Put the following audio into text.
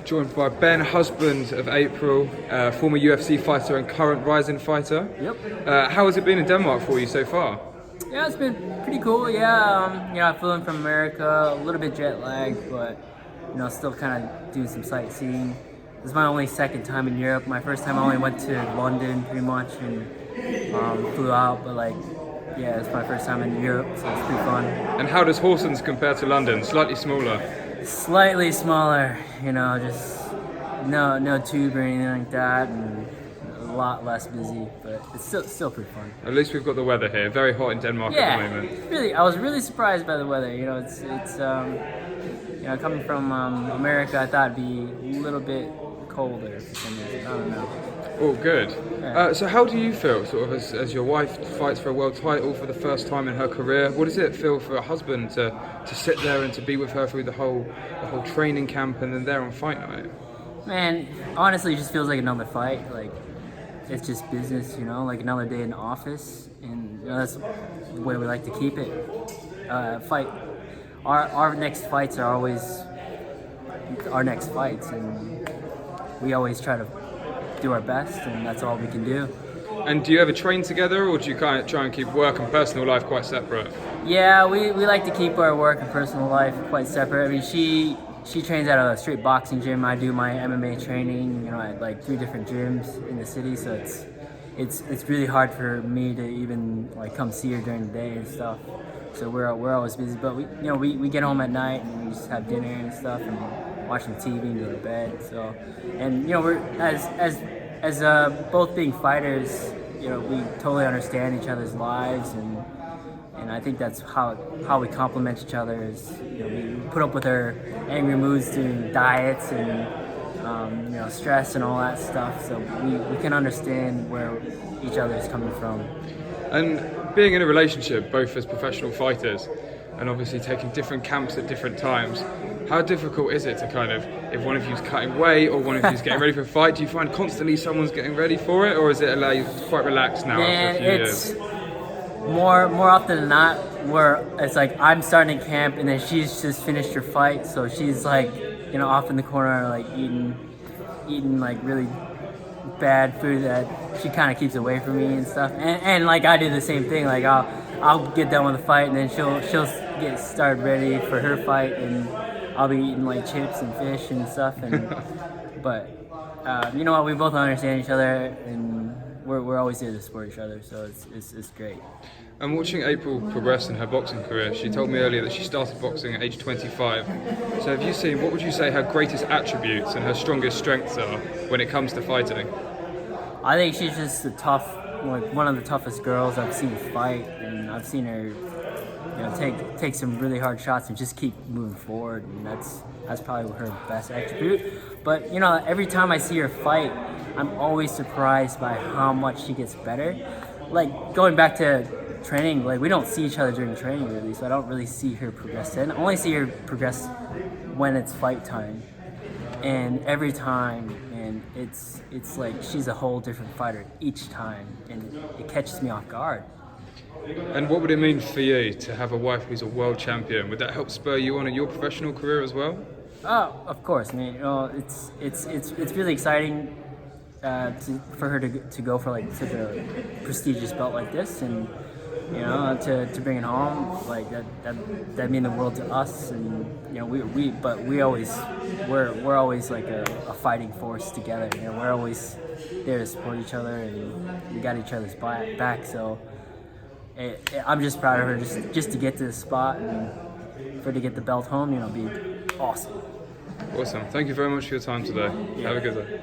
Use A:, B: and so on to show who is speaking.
A: Joined by Ben, husband of April, former UFC fighter and current Rizin fighter.
B: Yep.
A: How has it been in Denmark for you so far?
B: Yeah, it's been pretty cool. Yeah, I flew in from America, a little bit jet lagged, but still kind of doing some sightseeing. This is my only second time in Europe. My first time I only went to London pretty much and flew out, but yeah, it's my first time in Europe, so it's pretty fun.
A: And how does Horsens compare to London? Slightly smaller.
B: Slightly smaller, just no tube or anything like that, and a lot less busy, but it's still pretty fun.
A: At least we've got the weather here. Very hot in Denmark at the moment.
B: Really, I was really surprised by the weather. It's coming from America, I thought it'd be a little bit colder for some reason. I don't know.
A: Oh, good.
B: Yeah.
A: So how do you feel, sort of, as your wife fights for a world title for the first time in her career? What does it feel for a husband to sit there and to be with her through the whole training camp and then there on fight night?
B: Man, honestly, it just feels like another fight. Like, it's just business, like another day in the office, and that's the way we like to keep it. Our next fights are always our next fights, and we always try to do our best, and that's all we can do.
A: And do you ever train together, or do you kind of try and keep work and personal life quite separate?
B: Yeah, we like to keep our work and personal life quite separate. I mean, she trains at a straight boxing gym. I do my MMA training, at like 3 different gyms in the city, so it's really hard for me to even come see her during the day and stuff. So we're always busy, but we get home at night and we just have dinner and stuff and watching TV and go to bed. So, and we're as both being fighters, we totally understand each other's lives, and I think that's how we complement each other. Is we put up with her angry moods during diets and stress and all that stuff. So we can understand where each other is coming from.
A: And being in a relationship, both as professional fighters, and obviously taking different camps at different times, how difficult is it to kind of, if one of you's cutting weight or one of you's getting ready for a fight, do you find constantly someone's getting ready for it, or is it allow you quite relaxed now after a few years?
B: More often than not, where it's like I'm starting camp and then she's just finished her fight, so she's off in the corner eating like really bad food that she kind of keeps away from me and stuff. And I do the same thing. Like I'll get done with the fight and then she'll get started ready for her fight, and I'll be eating chips and fish and stuff. And but you know what? We both understand each other, and we're always there to support each other. So it's great.
A: And watching April progress in her boxing career, she told me earlier that she started boxing at age 25. So have you seen, what would you say her greatest attributes and her strongest strengths are when it comes to fighting?
B: I think she's just one of the toughest girls I've seen fight, and I've seen her take some really hard shots and just keep moving forward, and that's probably her best attribute. But every time I see her fight, I'm always surprised by how much she gets better. Going back to training, we don't see each other during training really, so I don't really see her progress then. I only see her progress when it's fight time, and every time, and it's like she's a whole different fighter each time, and it catches me off guard.
A: And what would it mean for you to have a wife who's a world champion? Would that help spur you on in your professional career as well?
B: Oh, of course. I mean, it's really exciting for her to go for such a prestigious belt like this, and to bring it home, that mean the world to us. And we're always like a fighting force together. We're always there to support each other, and we got each other's back. So I'm just proud of her just to get to this spot, and for her to get the belt home, be awesome.
A: Awesome. Thank you very much for your time today. Yeah. Have a good day.